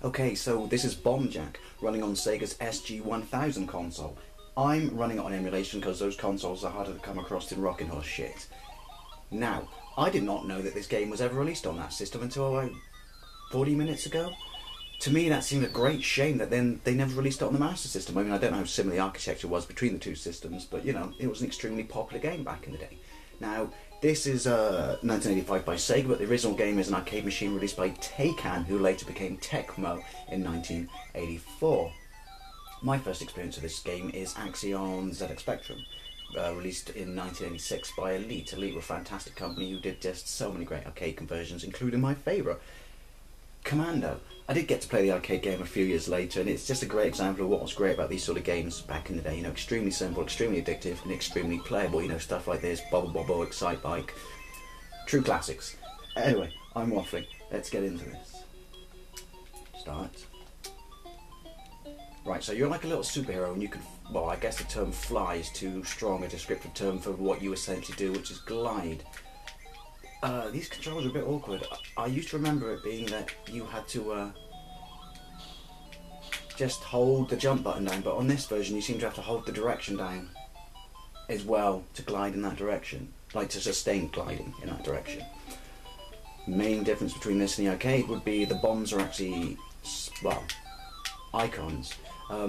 Okay, so this is Bomb Jack running on Sega's SG-1000 console. I'm running it on emulation because those consoles are harder to come across than rocking horse shit. Now, I did not know that this game was ever released on that system until like 40 minutes ago. To me, that seemed a great shame that then they never released it on the Master System. I mean, I don't know how similar the architecture was between the two systems, but you know, it was an extremely popular game back in the day. Now, this is 1985 by Sega, but the original game is an arcade machine released by Taycan, who later became Tecmo in 1984. My first experience of this game is Axion ZX Spectrum, released in 1986 by Elite. Elite were a fantastic company who did just so many great arcade conversions, including my favourite, Commando. I did get to play the arcade game a few years later, and it's just a great example of what was great about these sort of games back in the day. You know, extremely simple, extremely addictive, and extremely playable. You know, stuff like this, Bobble Bobble, Excite Bike, true classics. Anyway, I'm waffling. Let's get into this. Start. Right, so you're like a little superhero, and you can, well, I guess the term fly is too strong a descriptive term for what you essentially do, which is glide. These controls are a bit awkward. I used to remember it being that you had to just hold the jump button down, but on this version you seem to have to hold the direction down as well to glide in that direction, like to sustain gliding in that direction. Main difference between this and the arcade would be the bombs are actually, well, icons. I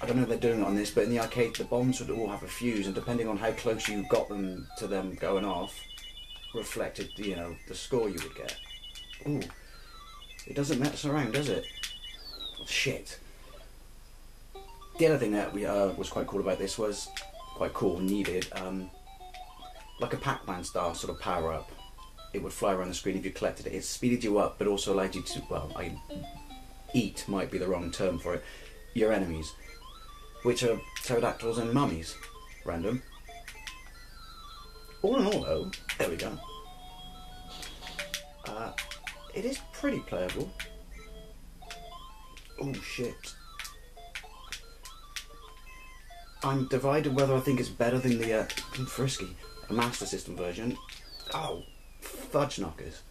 don't know if they're doing it on this, but in the arcade the bombs would all have a fuse, and depending on how close you got them to them going off, reflected, you know, the score you would get. Ooh, it doesn't mess around, does it? Shit. The other thing that was quite cool about this was, quite cool, needed, like a Pac-Man style sort of power up. It would fly around the screen if you collected it. It speeded you up, but also allowed you to, well, eat might be the wrong term for it, your enemies, which are pterodactyls and mummies. Random. All in all though, there we go. It is pretty playable. Oh shit. I'm divided whether I think it's better than the frisky, a Master System version. Oh, fudge knockers.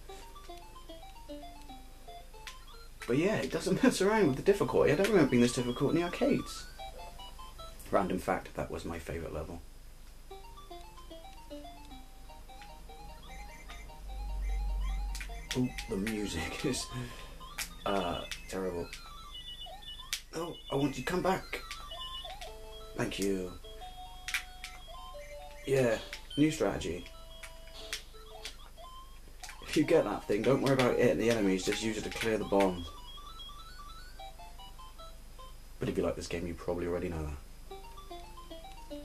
But yeah, it doesn't mess around with the difficulty. I don't remember being this difficult in the arcades. Random fact, that was my favourite level. Oh, the music is terrible. Oh, I want you to come back. Thank you. Yeah, new strategy. If you get that thing, don't worry about it and the enemies, just use it to clear the bombs. But if you like this game, you probably already know that.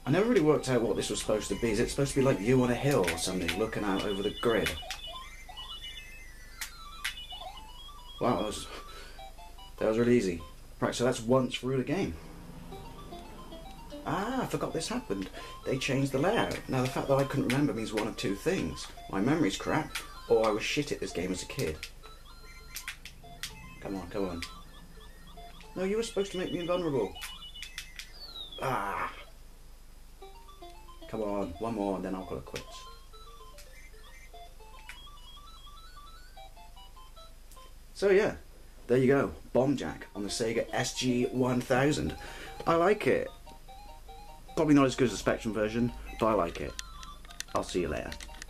I never really worked out what this was supposed to be. Is it supposed to be like you on a hill or something, looking out over the grid? Wow, that was really easy. Right, so that's once through the game. Ah, I forgot this happened. They changed the layout. Now the fact that I couldn't remember means one of two things. My memory's crap, or I was shit at this game as a kid. Come on, come on. No, you were supposed to make me invulnerable. Ah. Come on, one more and then I'll call it quits. So yeah, there you go, Bomb Jack on the Sega SG-1000. I like it. Probably not as good as the Spectrum version, but I like it. I'll see you later.